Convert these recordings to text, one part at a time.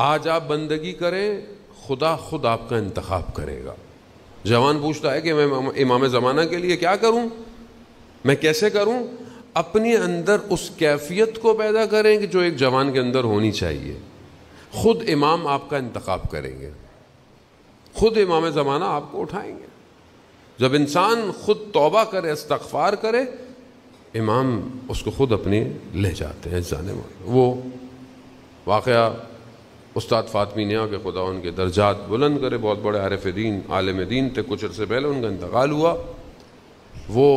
آج آپ بندگی کریں، خدا خود آپ کا انتخاب کرے گا۔ جوان پوچھتا ہے کہ میں امام زمانہ کے لیے کیا کروں، میں کیسے کروں؟ اپنے اندر اس کیفیت کو پیدا کریں کہ جو ایک جوان کے اندر ہونی چاہیے۔ خود امام آپ کا انتخاب کریں گے، خود امام زمانہ آپ کو اٹھائیں گے۔ جب انسان خود توبہ کرے، استغفار کرے، امام اس کو خود اپنے لے جاتے ہیں جانے والے۔ وہ واقعہ استاد فاطمی نیا کہ خدا ان کے درجات بلند کرے، بہت بڑے عارف دین، عالم دین تھے، کچھ عرصے پہلے ان کا انتقال ہوا۔ وہ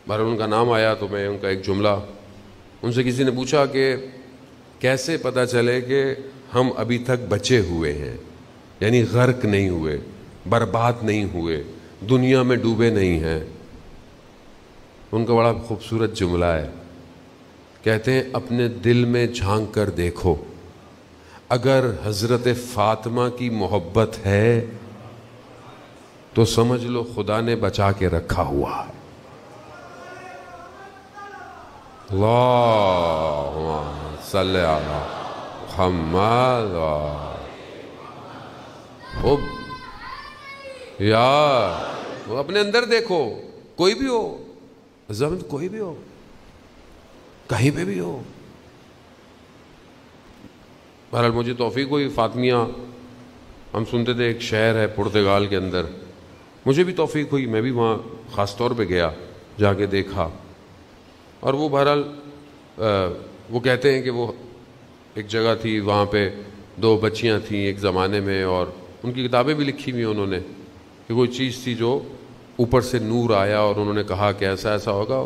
بہرحال ان کا نام آیا تو میں ان کا ایک جملہ، ان سے کسی نے پوچھا کہ کیسے پتہ چلے کہ ہم ابھی تک بچے ہوئے ہیں، یعنی غرق نہیں ہوئے، برباد نہیں ہوئے، دنیا میں ڈوبے نہیں ہیں۔ ان کا بڑا خوبصورت جملہ ہے، کہتے ہیں اپنے دل میں جھانک کر دیکھو، اگر حضرت فاطمہ کی محبت ہے تو سمجھ لو خدا نے بچا کے رکھا ہوا ہے۔ اللہم صلی علی محمد یار، وہ اپنے اندر دیکھو، کوئی بھی ہو، زمین کوئی بھی ہو، کہیں پہ بھی ہو۔ بہرحال مجھے توفیق ہوئی، فاطمیہ ہم سنتے تھے ایک شہر ہے پرتگال کے اندر، مجھے بھی توفیق ہوئی، میں بھی وہاں خاص طور پہ گیا، جا کے دیکھا۔ اور وہ بہرحال وہ کہتے ہیں کہ وہ ایک جگہ تھی، وہاں پہ دو بچیاں تھیں ایک زمانے میں، اور ان کی کتابیں بھی لکھی ہوئی انہوں نے کہ کوئی چیز تھی جو اوپر سے نور آیا اور انہوں نے کہا کہ ایسا ایسا ہوگا۔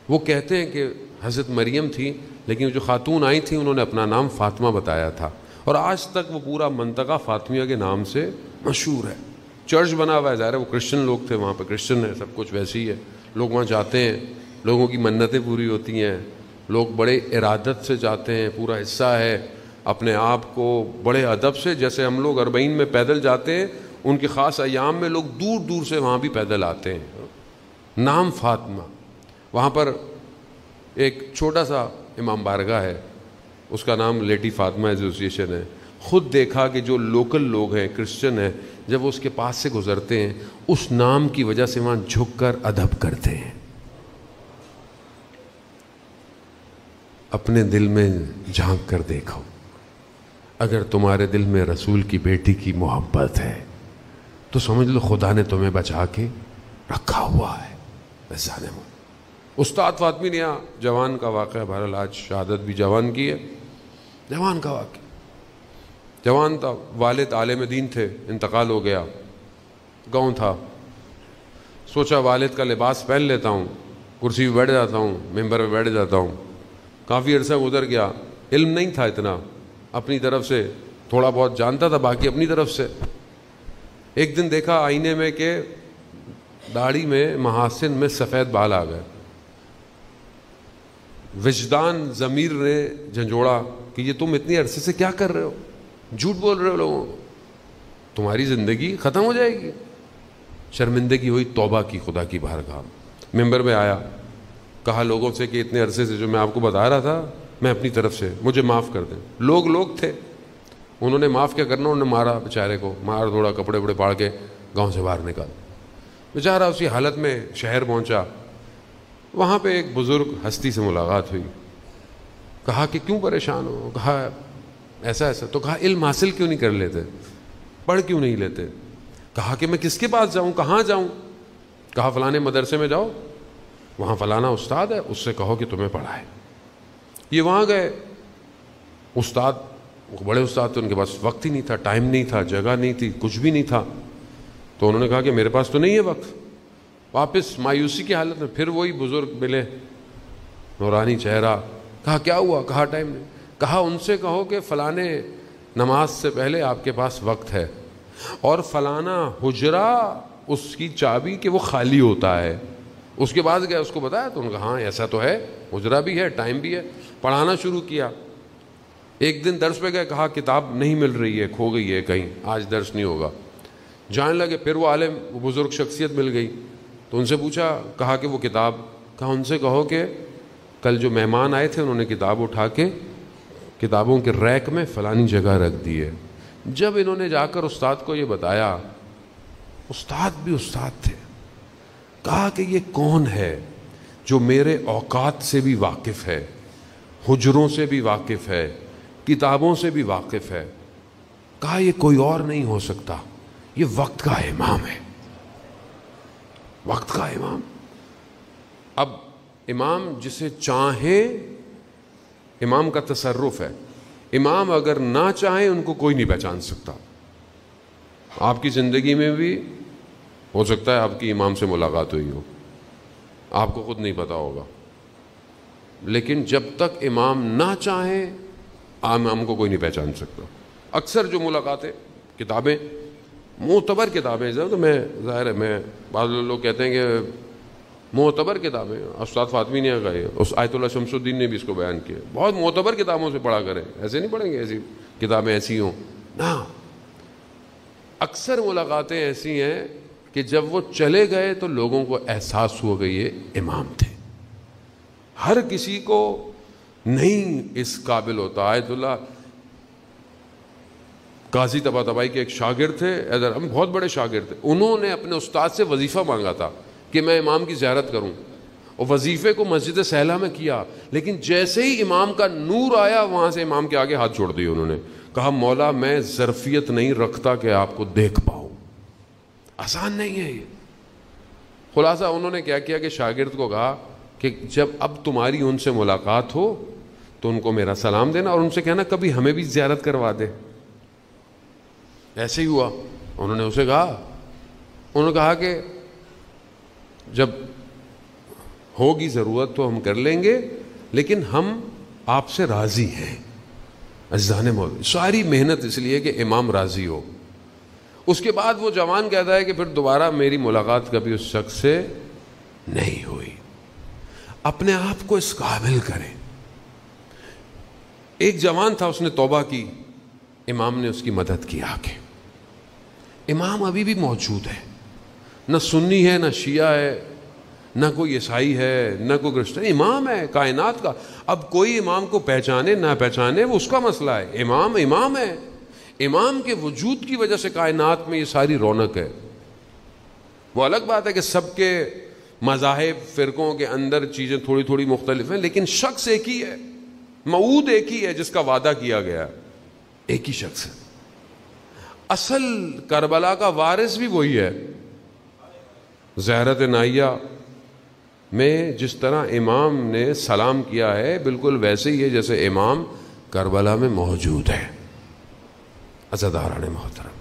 وہ کہتے ہیں کہ حضرت مریم تھی، لیکن جو خاتون آئی تھیں انہوں نے اپنا نام فاطمہ بتایا تھا، اور آج تک وہ پورا منطقہ فاطمیہ کے نام سے مشہور ہے۔ چرچ بنا ہوا ہے، ظاہر ہے وہ کرسچن لوگ تھے وہاں پہ، کرسچن ہے، سب کچھ ویسے ہی ہے، لوگ وہاں جاتے ہیں، لوگوں کی منتیں پوری ہوتی ہیں، لوگ بڑے ارادت سے جاتے ہیں، پورا حصہ ہے اپنے آپ کو بڑے ادب سے، جیسے ہم لوگ اربعین میں پیدل جاتے ہیں، ان کے خاص ایام میں لوگ دور دور سے وہاں بھی پیدل آتے ہیں۔ نام فاطمہ، وہاں پر ایک چھوٹا سا امام بارگاہ ہے، اس کا نام لیڈی فاطمہ ایسوسیشن ہے۔ خود دیکھا کہ جو لوکل لوگ ہیں، کرسچن ہیں، جب وہ اس کے پاس سے گزرتے ہیں، اس نام کی وجہ سے وہاں جھک کر ادب کرتے ہیں۔ اپنے دل میں جھانک کر دیکھو، اگر تمہارے دل میں رسول کی بیٹی کی محبت ہے تو سمجھ لو خدا نے تمہیں بچا کے رکھا ہوا ہے۔ استاد فاطمی نیا جوان کا واقعہ، بہرحال آج شہادت بھی جوان کی ہے، جوان کا واقعہ، جوان تھا، والد عالم دین تھے، انتقال ہو گیا، گاؤں تھا، سوچا والد کا لباس پہن لیتا ہوں، کرسی پہ بیٹھ جاتا ہوں، ممبر پہ بیٹھ جاتا ہوں۔ کافی عرصہ گزر گیا، علم نہیں تھا اتنا، اپنی طرف سے تھوڑا بہت جانتا تھا، باقی اپنی طرف سے۔ ایک دن دیکھا آئینے میں کہ داڑھی میں، محاسن میں سفید بال آ گئے۔ وجدان ضمیر نے جھنجھوڑا کہ یہ تم اتنی عرصے سے کیا کر رہے ہو، جھوٹ بول رہے ہو لوگوں کو، تمہاری زندگی ختم ہو جائے گی۔ شرمندگی ہوئی، توبہ کی خدا کی بارگاہ، ممبر میں آیا، کہا لوگوں سے کہ اتنے عرصے سے جو میں آپ کو بتا رہا تھا، میں اپنی طرف سے، مجھے معاف کر دیں۔ لوگ تھے، انہوں نے معاف کیا کرنا، انہوں نے مارا بیچارے کو، مار تھوڑا کپڑے وپڑے پاڑ کے گاؤں سے باہر نکال۔ بیچارہ اسی حالت میں شہر پہنچا، وہاں پہ ایک بزرگ ہستی سے ملاقات ہوئی، کہا کہ کیوں پریشان ہو؟ کہا ایسا ایسا۔ تو کہا علم حاصل کیوں نہیں کر لیتے، پڑھ کیوں نہیں لیتے؟ کہا کہ میں کس کے پاس جاؤں، کہاں جاؤں؟ کہا فلانے مدرسے میں جاؤ، وہاں فلانا استاد ہے، اس سے کہو کہ تمہیں پڑھائے۔ یہ وہاں گئے، استاد بڑے استاد تھے، ان کے پاس وقت ہی نہیں تھا، ٹائم نہیں تھا، جگہ نہیں تھی، کچھ بھی نہیں تھا۔ تو انہوں نے کہا کہ میرے پاس تو نہیں ہے وقت۔ واپس مایوسی کی حالت میں پھر وہی بزرگ ملے، نورانی چہرہ، کہا کیا ہوا؟ کہا ٹائم نہیں۔ کہا ان سے کہو کہ فلانے نماز سے پہلے آپ کے پاس وقت ہے، اور فلانا حجرہ اس کی چابی کہ وہ خالی ہوتا ہے۔ اس کے بعد گیا، اس کو بتایا تو انہوں نے کہا ہاں ایسا تو ہے، حجرہ بھی ہے، ٹائم بھی ہے۔ پڑھانا شروع کیا۔ ایک دن درس پہ گئے، کہا کتاب نہیں مل رہی ہے، کھو گئی ہے کہیں، آج درس نہیں ہوگا۔ جانے لگے، پھر وہ عالم، وہ بزرگ شخصیت مل گئی، تو ان سے پوچھا، کہا کہ وہ کتاب، کہا ان سے کہو کہ کل جو مہمان آئے تھے انہوں نے کتاب اٹھا کے کتابوں کے ریک میں فلانی جگہ رکھ دی ہے۔ جب انہوں نے جا کر استاد کو یہ بتایا، استاد بھی استاد تھے، کہا کہ یہ کون ہے جو میرے اوقات سے بھی واقف ہے، حجروں سے بھی واقف ہے، کتابوں سے بھی واقف ہے؟ کہا یہ کوئی اور نہیں ہو سکتا، یہ وقت کا امام ہے، وقت کا امام۔ اب امام جسے چاہیں، امام کا تصرف ہے، امام اگر نہ چاہیں ان کو کوئی نہیں پہچان سکتا۔ آپ کی زندگی میں بھی ہو سکتا ہے آپ کی امام سے ملاقات ہوئی ہو، آپ کو خود نہیں پتا ہوگا، لیکن جب تک امام نہ چاہیں امام کو کوئی نہیں پہچان سکتا۔ اکثر جو ملاقاتیں کتابیں معتبر کتابیں، تو میں ظاہر ہے میں بعض لوگ کہتے ہیں کہ معتبر کتابیں، استاد فاطمی نے کہا، اس آیت اللہ شمس الدین نے بھی اس کو بیان کیا، بہت معتبر کتابوں سے پڑھا کریں، ایسے نہیں پڑھیں گے ایسی کتابیں ایسی ہوں نا۔ اکثر ملاقاتیں ایسی ہیں کہ جب وہ چلے گئے تو لوگوں کو احساس ہوا کہ یہ امام تھے۔ ہر کسی کو نہیں اس قابل ہوتا۔ آیت اللہ قاضی طباطبائی کے ایک شاگرد تھے، ہم بہت بڑے شاگرد تھے، انہوں نے اپنے استاد سے وظیفہ مانگا تھا کہ میں امام کی زیارت کروں، اور وظیفے کو مسجد سہلہ میں کیا، لیکن جیسے ہی امام کا نور آیا وہاں سے امام کے آگے ہاتھ چھوڑ دیے انہوں نے، کہا مولا میں ظرفیت نہیں رکھتا کہ آپ کو دیکھ پاؤں، آسان نہیں ہے یہ۔ خلاصہ انہوں نے کیا کیا کہ شاگرد کو کہا کہ جب اب تمہاری ان سے ملاقات ہو تو ان کو میرا سلام دینا، اور ان سے کہنا کبھی ہمیں بھی زیارت کروا دے۔ ایسے ہی ہوا، انہوں نے اسے کہا، انہوں نے کہا کہ جب ہوگی ضرورت تو ہم کر لیں گے، لیکن ہم آپ سے راضی ہیں۔ عزیزان مولا، ساری محنت اس لیے کہ امام راضی ہو۔ اس کے بعد وہ جوان کہتا ہے کہ پھر دوبارہ میری ملاقات کبھی اس شخص سے نہیں ہوئی۔ اپنے آپ کو اس قابل کریں۔ ایک جوان تھا، اس نے توبہ کی، امام نے اس کی مدد کی آگے۔ امام ابھی بھی موجود ہے، نہ سنی ہے، نہ شیعہ ہے، نہ کوئی عیسائی ہے، نہ کوئی کرسچن، امام ہے کائنات کا۔ اب کوئی امام کو پہچانے نہ پہچانے وہ اس کا مسئلہ ہے، امام امام ہے۔ امام کے وجود کی وجہ سے کائنات میں یہ ساری رونق ہے۔ وہ الگ بات ہے کہ سب کے مذاہب فرقوں کے اندر چیزیں تھوڑی تھوڑی مختلف ہیں، لیکن شخص ایک ہی ہے، موعود ایک ہی ہے جس کا وعدہ کیا گیا، ایک ہی شخص ہے۔ اصل کربلا کا وارث بھی وہی ہے۔ زہرت نائیہ میں جس طرح امام نے سلام کیا ہے بالکل ویسے ہی ہے جیسے امام کربلا میں موجود ہے۔ عزاداران محترم،